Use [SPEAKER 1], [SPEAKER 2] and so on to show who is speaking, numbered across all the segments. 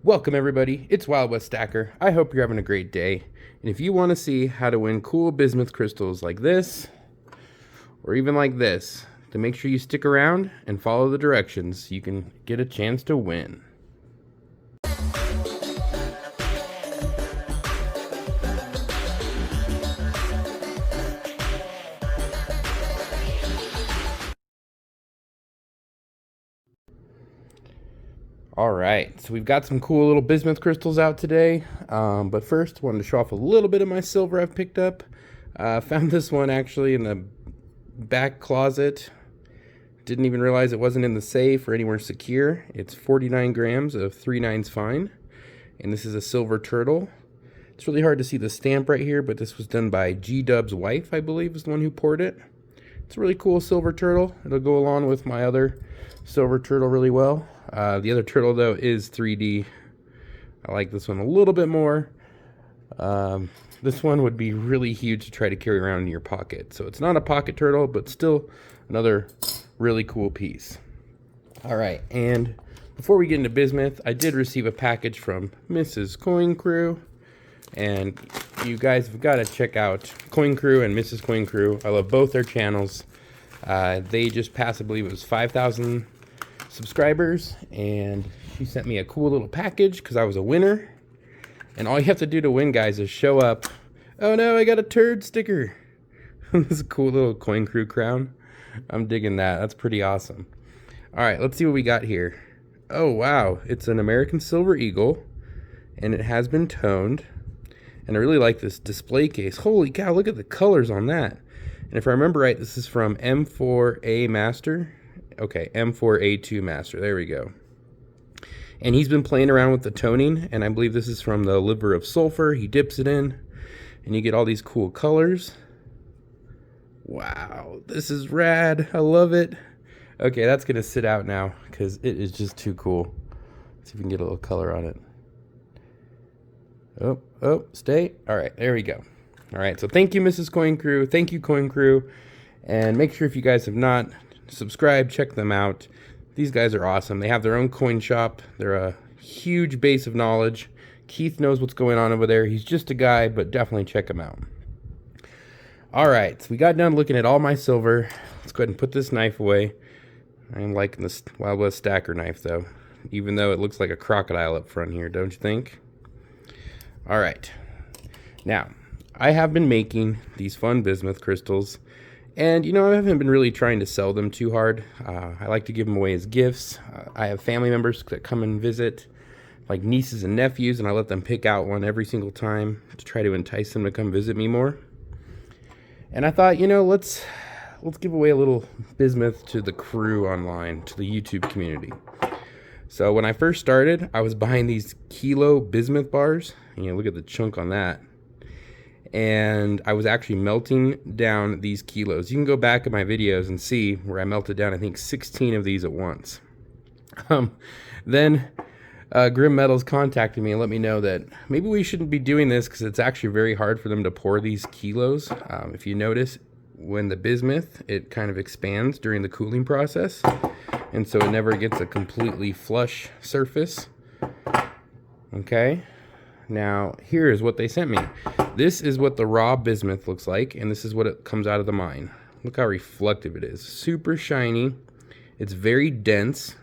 [SPEAKER 1] Welcome everybody, it's WildWest Stacker. I hope you're having a great day. And if you want to see how to win cool bismuth crystals like this, or even like this, then make sure you stick around and follow the directions so you can get a chance to win. Alright, so we've got some cool little bismuth crystals out today, but first I wanted to show off a little bit of my silver I've picked up. Found this one actually in the back closet. Didn't even realize it wasn't in the safe or anywhere secure. It's 49 grams of 3/9 fine, and this is a silver turtle. It's really hard to see the stamp right here, but this was done by G-Dub's wife, I believe, is the one who poured it. It's a really cool silver turtle. It'll go along with my other silver turtle really well. The other turtle, though, is 3D. I like this one a little bit more. This one would be really huge to try to carry around in your pocket. So it's not a pocket turtle, but still another really cool piece. All right, and before we get into bismuth, I did receive a package from Mrs. Coin Crew. And you guys have got to check out Coin Crew and Mrs. Coin Crew. I love both their channels. They just passed, I believe it was 5,000 subscribers, and she sent me a cool little package because I was a winner. And all you have to do to win, guys, is show up. Oh no, I got a turd sticker. This is a cool little Coin Crew crown. I'm digging that. That's pretty awesome. All right, let's see what we got here. Oh wow, it's an American Silver Eagle, and it has been toned. And I really like this display case. Holy cow, look at the colors on that. And if I remember right, this is from M4A Master. Okay, M4A2 Master. There we go. And he's been playing around with the toning, and I believe this is from the liver of sulfur. He dips it in, and you get all these cool colors. Wow, this is rad. I love it. Okay, that's going to sit out now because it is just too cool. Let's see if we can get a little color on it. Oh, stay. All right, there we go. All right, so thank you, Mrs. Coin Crew. Thank you, Coin Crew. And make sure if you guys have not subscribed, check them out. These guys are awesome. They have their own coin shop. They're a huge base of knowledge. Keith knows what's going on over there. He's just a guy, but definitely check him out. All right, so we got done looking at all my silver. Let's go ahead and put this knife away. I'm liking this WildWest Stacker knife, though, even though it looks like a crocodile up front here, don't you think? All right, now I have been making these fun bismuth crystals, and you know, I haven't been really trying to sell them too hard. I like to give them away as gifts. I have family members that come and visit, like nieces and nephews, and I let them pick out one every single time to try to entice them to come visit me more. And I thought, you know, let's give away a little bismuth to the crew online, to the YouTube community. So when I first started, I was buying these kilo bismuth bars. You know, look at the chunk on that. And I was actually melting down these kilos. You can go back in my videos and see where I melted down, I think, 16 of these at once. Then Grim Metals contacted me and let me know that maybe we shouldn't be doing this because it's actually very hard for them to pour these kilos. If you notice, when the bismuth, it kind of expands during the cooling process, and so it never gets a completely flush surface. Okay, now here is what they sent me. This is what the raw bismuth looks like, and this is what it comes out of the mine. Look how reflective it is. Super shiny. It's very dense.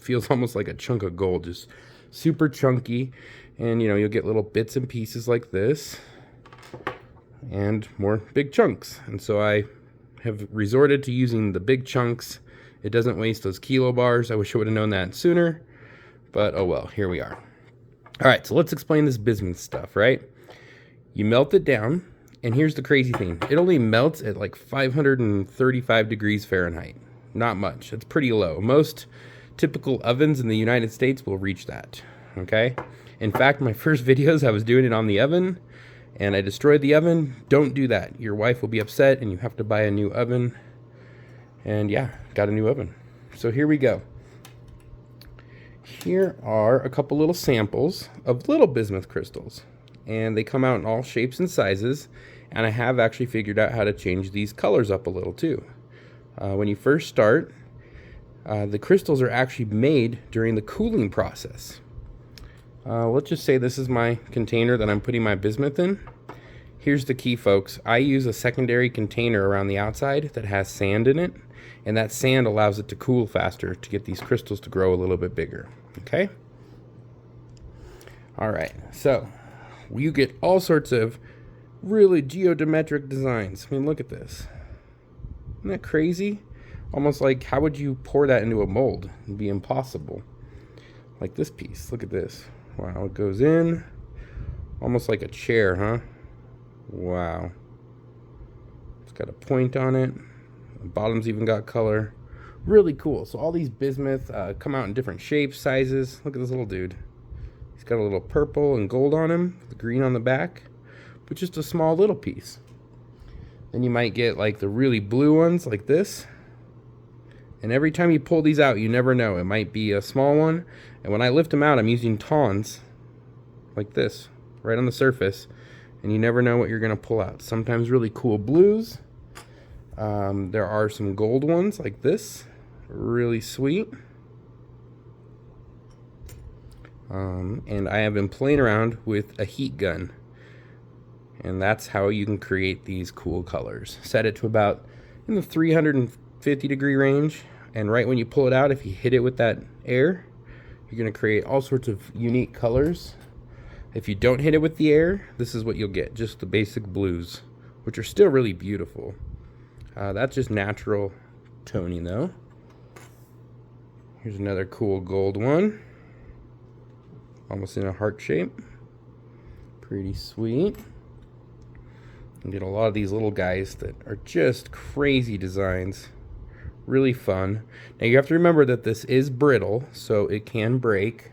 [SPEAKER 1] Feels almost like a chunk of gold, just super chunky. And you know, you'll get little bits and pieces like this, and more big chunks. And so I have resorted to using the big chunks. It doesn't waste those kilo bars. I wish I would have known that sooner, but oh well, here we are. All right, so let's explain this bismuth stuff, right? You melt it down, and here's the crazy thing. It only melts at like 535 degrees Fahrenheit. Not much. It's pretty low. Most typical ovens in the United States will reach that, okay? In fact, my first videos, I was doing it on the oven, and I destroyed the oven. Don't do that. Your wife will be upset, and you have to buy a new oven. And yeah, got a new oven. So here we go. Here are a couple little samples of little bismuth crystals, and they come out in all shapes and sizes, and I have actually figured out how to change these colors up a little too. When you first start, the crystals are actually made during the cooling process. Let's just say this is my container that I'm putting my bismuth in. Here's the key, folks. I use a secondary container around the outside that has sand in it, and that sand allows it to cool faster to get these crystals to grow a little bit bigger. Okay? Alright, so you get all sorts of really geometric designs. I mean, look at this. Isn't that crazy? Almost like, how would you pour that into a mold? It'd be impossible. Like this piece. Look at this. Wow, it goes in. Almost like a chair, huh? Wow. It's got a point on it. The bottom's even got color. Really cool. So all these bismuth come out in different shapes, sizes. Look at this little dude. He's got a little purple and gold on him, the green on the back, but just a small little piece. Then you might get like the really blue ones like this. And every time you pull these out, you never know. It might be a small one. And when I lift them out, I'm using tongs like this, right on the surface. And you never know what you're going to pull out. Sometimes really cool blues. There are some gold ones like this. Really sweet. And I have been playing around with a heat gun. And that's how you can create these cool colors. Set it to about in the 350 degree range. And right when you pull it out, if you hit it with that air, you're going to create all sorts of unique colors. If you don't hit it with the air, this is what you'll get. Just the basic blues, which are still really beautiful. That's just natural toning though. Here's another cool gold one. Almost in a heart shape. Pretty sweet. You get a lot of these little guys that are just crazy designs. Really fun. Now you have to remember that this is brittle, so it can break.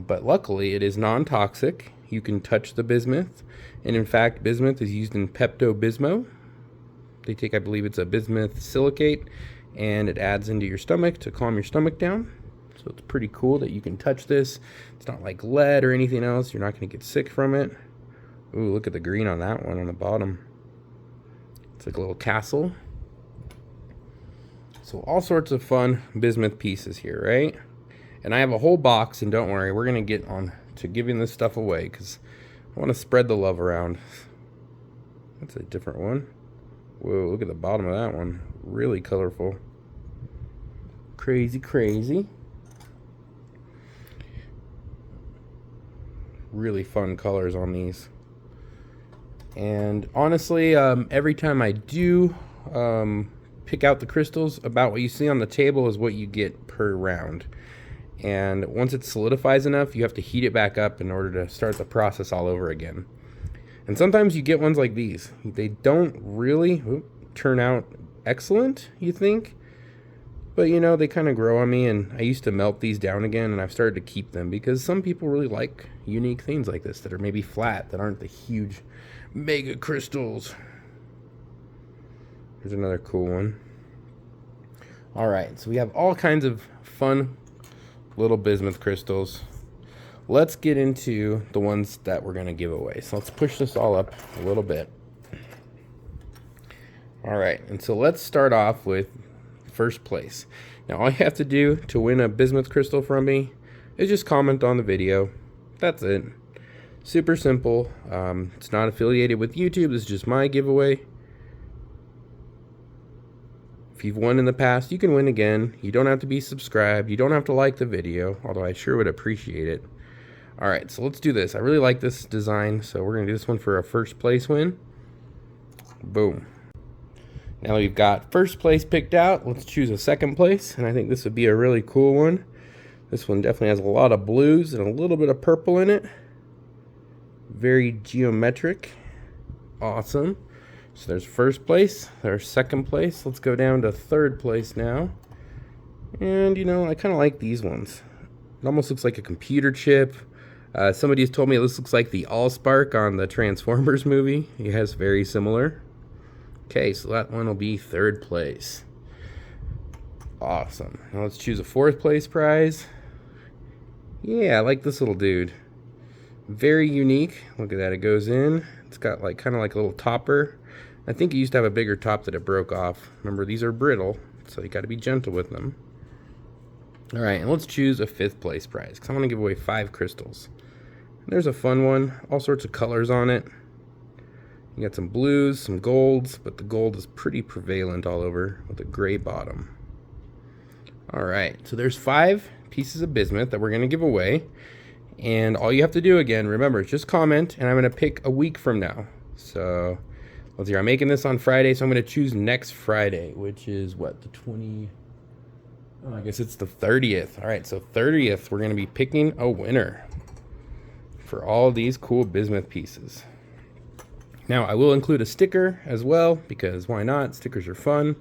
[SPEAKER 1] But luckily it is non-toxic. You can touch the bismuth. And in fact, bismuth is used in Pepto-Bismol. They take, I believe it's a bismuth silicate, and it adds into your stomach to calm your stomach down. So it's pretty cool that you can touch this. It's not like lead or anything else. You're not going to get sick from it. Ooh, look at the green on that one on the bottom. It's like a little castle. So all sorts of fun bismuth pieces here, right? And I have a whole box, and don't worry, we're going to get on to giving this stuff away because I want to spread the love around. That's a different one. Whoa, look at the bottom of that one. Really colorful. Crazy, crazy. Really fun colors on these. And honestly, every time I do pick out the crystals, about what you see on the table is what you get per round. And once it solidifies enough, you have to heat it back up in order to start the process all over again. And sometimes you get ones like these. They don't really turn out excellent, you think. But you know, they kind of grow on me, and I used to melt these down again, and I've started to keep them because some people really like unique things like this that are maybe flat, that aren't the huge mega crystals. Here's another cool one. Alright, so we have all kinds of fun little bismuth crystals. Let's get into the ones that we're going to give away. So let's push this all up a little bit. Alright, and so let's start off with first place. Now all you have to do to win a bismuth crystal from me is just comment on the video. That's it. Super simple. It's not affiliated with YouTube. This is just my giveaway. If you've won in the past, you can win again. You don't have to be subscribed. You don't have to like the video, although I sure would appreciate it. Alright, so let's do this. I really like this design, so we're going to do this one for a first place win. Boom. Now we've got first place picked out. Let's choose a second place, and I think this would be a really cool one. This one definitely has a lot of blues and a little bit of purple in it. Very geometric. Awesome. So there's first place, there's second place. Let's go down to third place now. And you know, I kind of like these ones. It almost looks like a computer chip. Somebody has told me this looks like the Allspark on the Transformers movie. It has very similar. Okay, so that one will be third place. Awesome. Now let's choose a fourth place prize. Yeah, I like this little dude. Very unique. Look at that, it goes in. It's got like kind of like a little topper. I think it used to have a bigger top that it broke off. Remember, these are brittle, so you got to be gentle with them. All right, and let's choose a 5th place prize because I want to give away 5 crystals. And there's a fun one, all sorts of colors on it. You got some blues, some golds, but the gold is pretty prevalent all over with a gray bottom. All right, so there's 5 pieces of bismuth that we're going to give away. And all you have to do, again, remember, just comment, and I'm going to pick a week from now. So let's see, I'm making this on Friday, so I'm going to choose next Friday, which is what, the 20... Oh, I guess it's the 30th. All right, so 30th, we're going to be picking a winner for all these cool bismuth pieces. Now, I will include a sticker as well, because why not? Stickers are fun.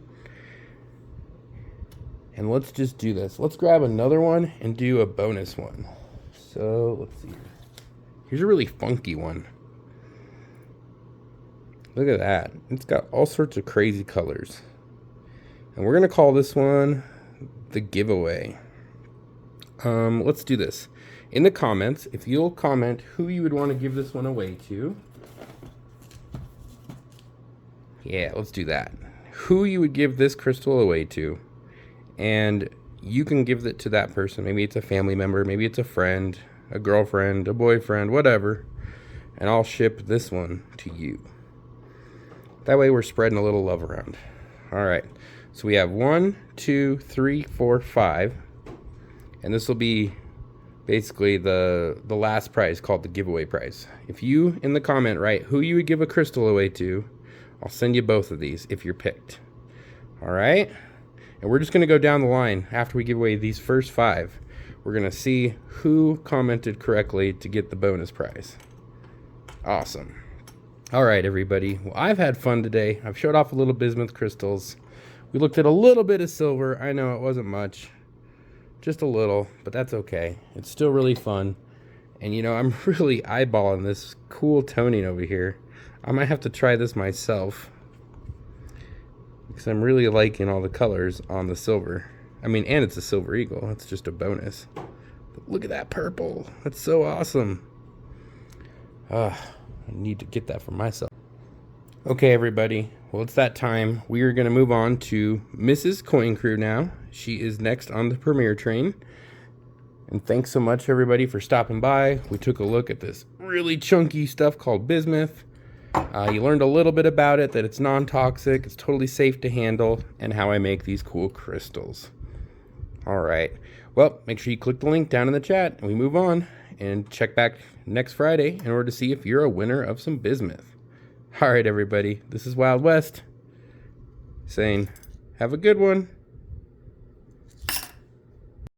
[SPEAKER 1] And let's just do this. Let's grab another one and do a bonus one. So, let's see. Here's a really funky one. Look at that. It's got all sorts of crazy colors. And we're going to call this one the giveaway. Let's do this. In the comments, if you'll comment who you would want to give this one away to. Yeah, let's do that. Who you would give this crystal away to. And you can give it to that person. Maybe it's a family member, maybe it's a friend, a girlfriend, a boyfriend, whatever. And I'll ship this one to you. That way we're spreading a little love around. All right. So we have 1, 2, 3, 4, 5. And this will be basically the last prize called the giveaway prize. If you in the comment write who you would give a crystal away to, I'll send you both of these if you're picked. All right? And we're just going to go down the line after we give away these first 5. We're going to see who commented correctly to get the bonus prize. Awesome. All right, everybody. Well, I've had fun today. I've showed off a little bismuth crystals. We looked at a little bit of silver. I know it wasn't much. Just a little, but that's okay. It's still really fun. And, you know, I'm really eyeballing this cool toning over here. I might have to try this myself, because I'm really liking all the colors on the silver. I mean, and it's a silver eagle. That's just a bonus. But look at that purple. That's so awesome. I need to get that for myself. Okay, everybody. Well, it's that time. We are going to move on to Mrs. Coin Crew now. She is next on the premiere train. And thanks so much, everybody, for stopping by. We took a look at this really chunky stuff called bismuth. You learned a little bit about it, that it's non-toxic, it's totally safe to handle, and how I make these cool crystals. All right. Well, make sure you click the link down in the chat, and we move on. And check back next Friday in order to see if you're a winner of some bismuth. All right, everybody. This is Wild West saying, have a good one.